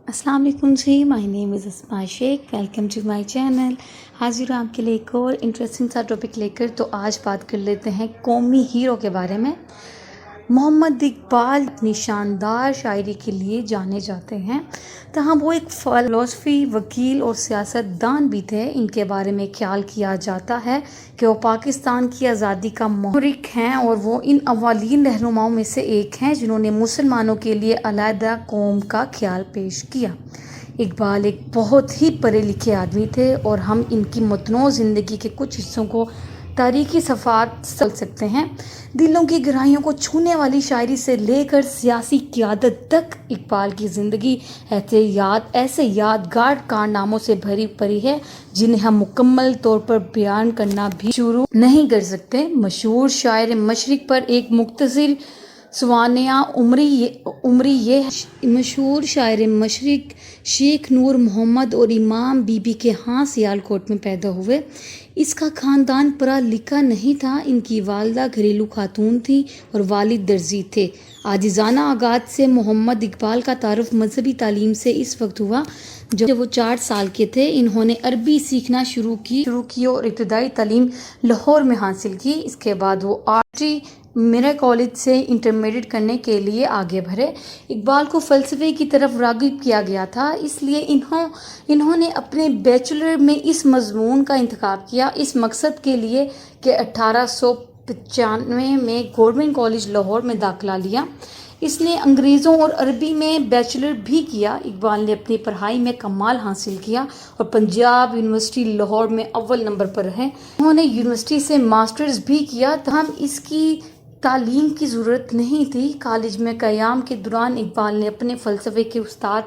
अस्सलाम वालेकुम जी, my name is Asma Shaikh. Welcome to my channel. हाजिर हूँ आपके लिए एक और इंटरेस्टिंग सा टॉपिक लेकर। तो आज बात कर लेते हैं कौमी हीरो के बारे में। मोहम्मद इकबाल अपनी शानदार शायरी के लिए जाने जाते हैं। तहाँ वो एक फ़िलासफ़ी, वकील और सियासतदान भी थे। इनके बारे में ख्याल किया जाता है कि वो पाकिस्तान की आज़ादी का मुहर्रिक हैं और वो इन अव्वलीन रहनुमाओं में से एक हैं जिन्होंने मुसलमानों के लिए अलहदा कौम का ख्याल पेश किया। इकबाल एक बहुत ही पढ़े लिखे आदमी थे और हम इनकी मतनू ज़िंदगी के कुछ हिस्सों को तारीखी सफ़ात चल सकते हैं। दिलों की गहराइयों को छूने वाली शायरी से लेकर सियासी क़यादत तक इकबाल की ज़िंदगी ऐसे यादगार कारनामों से भरी पड़ी है जिन्हें हम मुकम्मल तौर पर बयान करना भी शुरू नहीं कर सकते। मशहूर शायर मशरिक़ पर एक मुख्तसर सवानिया उम्री ये मशहूर शायर मशरिक़ शेख नूर मोहम्मद और इमाम बीबी के यहाँ सियालकोट में पैदा हुए। इसका ख़ानदान पढ़ा लिखा नहीं था। इनकी वालिदा घरेलू खातून थी और वालिद दर्जी थे। आजिज़ाना आगाज़ से मोहम्मद इकबाल का तारुफ मजहबी तालीम से इस वक्त हुआ जब वो 4 साल के थे। इन्होंने अरबी सीखना शुरू की और इब्तदाई तालीम लाहौर में हासिल की। इसके बाद वो आर्टी मेरा कॉलेज से इंटरमीडिएट करने के लिए आगे बढ़े। इकबाल को फ़लसफ़े की तरफ राग़िब किया गया था, इसलिए इन्होंने अपने बैचलर में इस मज़मून का इंतखाब किया इस मकसद के लिए कि 1895 में गवर्नमेंट कॉलेज लाहौर में दाखिला लिया। इसने अंग्रेज़ों और अरबी में बैचलर भी किया। इकबाल ने अपनी पढ़ाई में कमाल हासिल किया और पंजाब यूनिवर्सिटी लाहौर में अव्वल नंबर पर रहे। उन्होंने यूनिवर्सिटी से मास्टर्स भी किया। तमाम इसकी तालीम की ज़रूरत नहीं थी। कॉलेज में क़याम के दौरान इकबाल ने अपने फ़लसफ़े के उस्ताद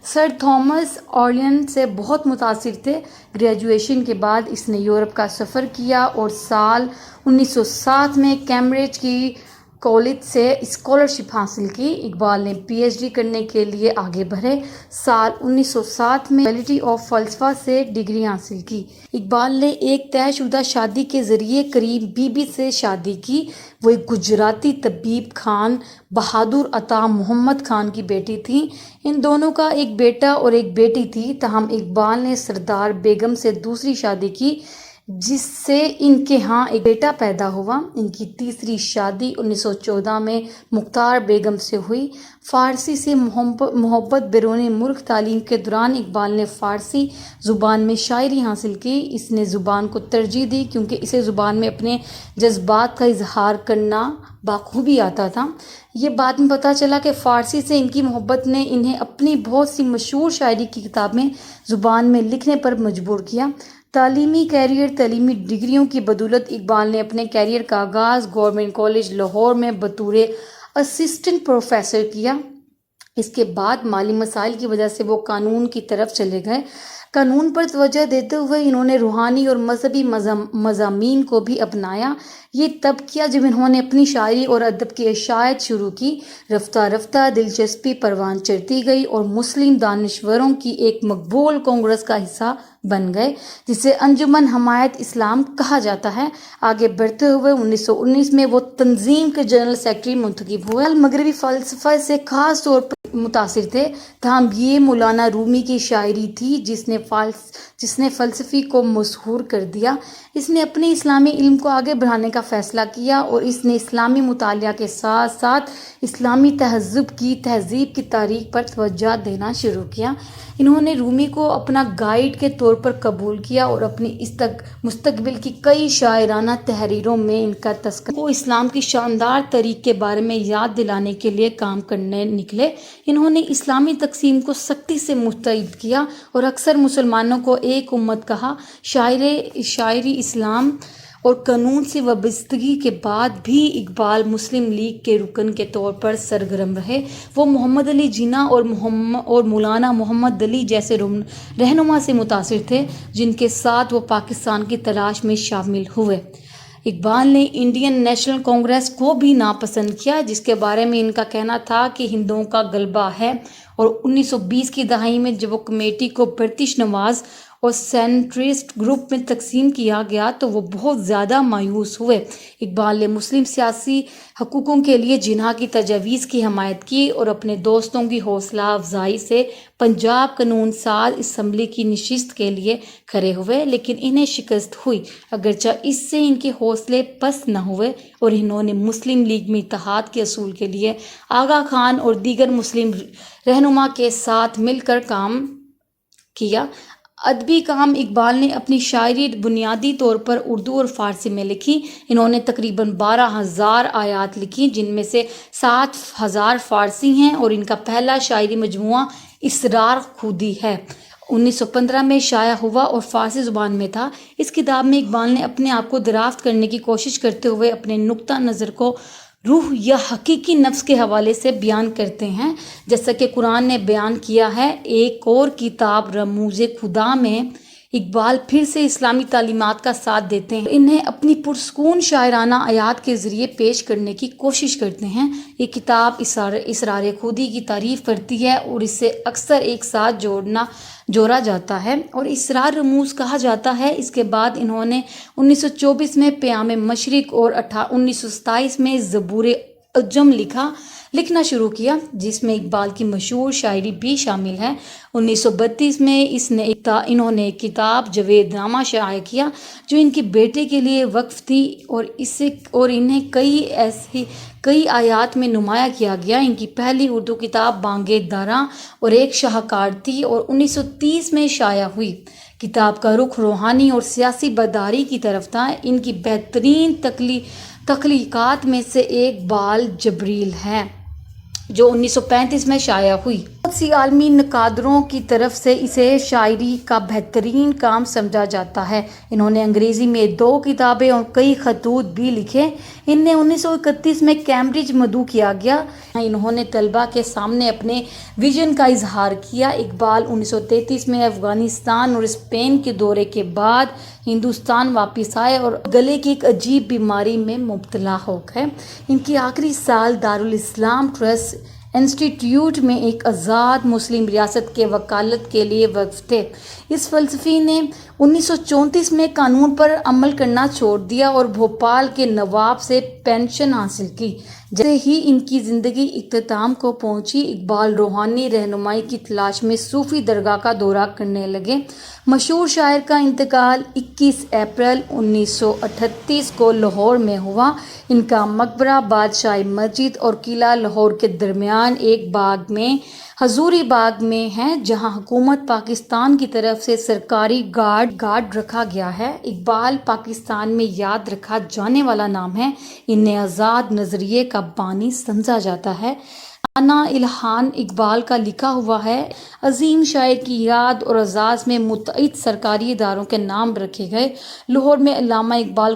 सर थॉमस ऑर्लियन से बहुत मुतासिर थे। ग्रेजुएशन के बाद इसने यूरोप का सफ़र किया और साल 1907 में कैम्ब्रिज की कॉलेज से स्कॉलरशिप हासिल की। इकबाल ने पीएचडी करने के लिए आगे बढ़े। साल 1907 में फैकल्टी ऑफ फ़लसफ़ा से डिग्री हासिल की। इकबाल ने एक तयशुदा शादी के ज़रिए करीम बीबी से शादी की। वो एक गुजराती तबीब खान बहादुर अता मोहम्मद खान की बेटी थी। इन दोनों का एक बेटा और एक बेटी थी। तहम इकबाल ने सरदार बेगम से दूसरी शादी की जिससे इनके यहाँ एक बेटा पैदा हुआ। इनकी तीसरी शादी 1914 में मुख्तार बेगम से हुई। फ़ारसी से मोहब्बत बैरून मुल्क तालीम के दौरान इकबाल ने फ़ारसी ज़ुबान में शायरी हासिल की। इसने ज़ुबान को तरजीह दी क्योंकि इसे ज़ुबान में अपने जज्बात का इजहार करना बाखूबी आता था। ये बाद में पता चला कि फ़ारसी से इनकी मोहब्बत ने इन्हें अपनी बहुत सी मशहूर शायरी की किताबें ज़ुबान में लिखने पर मजबूर किया। तालीमी डिग्रियों की बदौलत इकबाल ने अपने कैरियर का आगाज़ गवर्नमेंट कॉलेज लाहौर में बतौर असिस्टेंट प्रोफेसर किया। इसके बाद माली मसाइल की वजह से वो कानून की तरफ चले गए। कानून पर तवज्जो देते हुए इन्होंने रूहानी और मजहबी मज़ामीन को भी अपनाया। ये तब किया जब इन्होंने अपनी शायरी और अदब की इशाअत शुरू की। रफ्ता रफ्ता दिलचस्पी परवान चढ़ती गई और मुस्लिम दानिश्वरों की एक मकबूल कांग्रेस का हिस्सा बन गए जिसे अंजुमन हमायत इस्लाम कहा जाता है। आगे बढ़ते हुए 1919 में वो तंजीम के जनरल सेक्रेटरी मुंतखब हुए। मगरबी फ़लसफ़े से ख़ास तौर पर मुतासिर थे। तहम ये मौलाना रूमी की शायरी थी जिसने फ़लसफ़ी को मशहूर कर दिया। इसने अपने इस्लामी इल्म को आगे बढ़ाने का फ़ैसला किया और इसने इस्लामी मुतालिया के साथ साथ इस्लामी तहज़ीब की तारीख़ पर तवज्जो देना शुरू किया। इन्होंने रूमी को अपना गाइड के तौर पर कबूल किया और अपनी मुस्तक़बिल की कई शायराना तहरीरों में इनका तस्करा को इस्लाम की शानदार तरीक़ के बारे में याद दिलाने के लिए काम करने निकले। इन्होंने इस्लामी तक़सीम को सख्ती से मुस्तरद किया और अक्सर मुसलमानों को एक उम्मत कहा। शायरी इस्लाम और कानून से वाबस्तगी के बाद भी इकबाल मुस्लिम लीग के रुकन के तौर पर सरगर्म रहे। वो मोहम्मद अली जिन्ना और मौलाना मोहम्मद अली जैसे रहनुमा से मुतासिर थे जिनके साथ वो पाकिस्तान की तलाश में शामिल हुए। इकबाल ने इंडियन नेशनल कांग्रेस को भी नापसंद किया जिसके बारे में इनका कहना था कि हिंदुओं का गलबा है और 1920 की दहाई में जब वो कमेटी को ब्रिटिश नवाज اور سینٹرسٹ گروپ میں تقسیم کیا گیا تو وہ بہت زیادہ مایوس ہوئے۔ اقبال نے مسلم سیاسی حقوقوں کے لیے جناح کی تجاویز کی حمایت کی اور اپنے دوستوں کی حوصلہ افزائی سے پنجاب قانون ساز اسمبلی کی نشست کے لیے کھڑے ہوئے، لیکن انہیں شکست ہوئی، اگرچہ اس سے ان کے حوصلے پست نہ ہوئے اور انہوں نے مسلم لیگ میں اتحاد کے اصول کے لیے آغا خان اور دیگر مسلم رہنما کے ساتھ مل کر کام کیا۔ ادبی کام اقبال نے اپنی شاعری بنیادی طور پر اردو اور فارسی میں لکھی۔ انہوں نے تقریباً 12,000 آیات لکھی، جن میں سے 7,000 فارسی ہیں اور ان کا پہلا شاعری مجموعہ اسرار خودی ہے 1915 میں شائع ہوا اور فارسی زبان میں تھا۔ اس کتاب میں اقبال نے اپنے آپ کو دریافت کرنے کی کوشش کرتے ہوئے اپنے نقطہ نظر کو روح یا حقیقی نفس کے حوالے سے بیان کرتے ہیں، جیسا کہ قرآن نے بیان کیا ہے۔ ایک اور کتاب رموز خدا میں اقبال پھر سے اسلامی تعلیمات کا ساتھ دیتے ہیں، انہیں اپنی پرسکون شاعرانہ آیات کے ذریعے پیش کرنے کی کوشش کرتے ہیں۔ یہ کتاب اسرار خودی کی تعریف کرتی ہے اور اسے اکثر ایک ساتھ جوڑا جاتا ہے اور اسرار رموز کہا جاتا ہے۔ اس کے بعد انہوں نے 1924 میں پیام مشرق اور 1927 میں زبور عجم لکھنا شروع کیا، جس میں اقبال کی مشہور شاعری بھی شامل ہے۔ 1932 میں انہوں نے ایک کتاب جاوید نامہ شائع کیا جو ان کے بیٹے کے لیے وقف تھی اور انہیں کئی آیات میں نمایاں کیا گیا۔ ان کی پہلی اردو کتاب بانگِ داراں اور ایک شاہکار تھی اور 1930 میں شائع ہوئی۔ کتاب کا رخ روحانی اور سیاسی بیداری کی طرف تھا۔ ان کی بہترین تخلیقات میں سے ایک بال جبریل ہے جو 1935 میں شائع ہوئی۔ بہت سی عالمی نقادروں کی طرف سے اسے شاعری کا بہترین کام سمجھا جاتا ہے۔ انہوں نے انگریزی میں 2 کتابیں اور کئی خطوط بھی لکھے۔ انہیں 1931 میں کیمبرج مدعو کیا گیا۔ انہوں نے طلباء کے سامنے اپنے ویژن کا اظہار کیا۔ اقبال 1933 میں افغانستان اور اسپین کے دورے کے بعد ہندوستان واپس آئے اور گلے کی ایک عجیب بیماری میں مبتلا ہو گئے۔ ان کی آخری سال دارالاسلام ٹرسٹ انسٹیٹیوٹ میں ایک آزاد مسلم ریاست کے وکالت کے لیے وقف تھے۔ اس فلسفی نے 1934 میں قانون پر عمل کرنا چھوڑ دیا اور بھوپال کے نواب سے پینشن حاصل کی۔ جیسے ہی ان کی زندگی اختتام کو پہنچی، اقبال روحانی رہنمائی کی تلاش میں صوفی درگاہ کا دورہ کرنے لگے۔ مشہور شاعر کا انتقال 21 اپریل 1938 کو لاہور میں ہوا۔ ان کا مقبرہ بادشاہی مسجد اور قلعہ لاہور کے درمیان ایک باغ میں حضوری باغ میں ہے، جہاں حکومت پاکستان کی طرف سے سرکاری گارڈ رکھا گیا ہے۔ اقبال پاکستان میں یاد رکھا جانے والا نام ہے۔ انہیں آزاد نظریے کا بانی سمجھا جاتا ہے۔ انا الہان اقبال کا لکھا ہوا ہے۔ عظیم شاعر کی یاد اور اعزاز میں متعدد سرکاری اداروں کے نام رکھے گئے۔ لاہور میں علامہ اقبال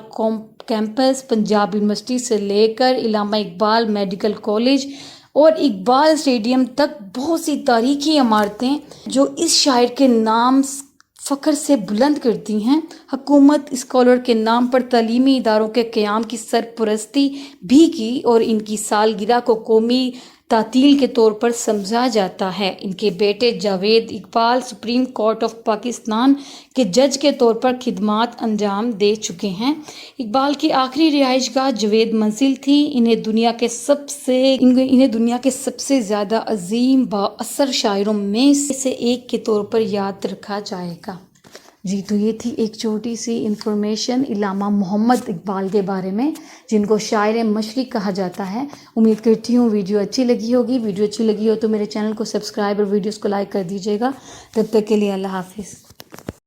کیمپس، پنجاب یونیورسٹی سے لے کر علامہ اقبال میڈیکل کالج اور اقبال اسٹیڈیم تک بہت سی تاریخی عمارتیں جو اس شاعر کے نام فخر سے بلند کرتی ہیں۔ حکومت اسکالر کے نام پر تعلیمی اداروں کے قیام کی سرپرستی بھی کی اور ان کی سالگرہ کو قومی تعطیل کے طور پر سمجھا جاتا ہے۔ ان کے بیٹے Javed Iqbal supreme court of Pakistan کے جج کے طور پر خدمات انجام دے چکے ہیں۔ اقبال کی آخری رہائش گاہ جاوید منزل تھی۔ انہیں دنیا کے سب سے زیادہ عظیم با اثر شاعروں میں سے ایک کے طور پر یاد رکھا جائے گا۔ جی تو یہ تھی ایک چھوٹی سی انفارمیشن علامہ محمد اقبال کے بارے میں، جن کو شاعر مشرق کہا جاتا ہے۔ امید کرتی ہوں ویڈیو اچھی لگی ہوگی۔ ویڈیو اچھی لگی ہو تو میرے چینل کو سبسکرائب اور ویڈیوز کو لائک کر دیجیے گا۔ تب تک کے لیے اللہ حافظ۔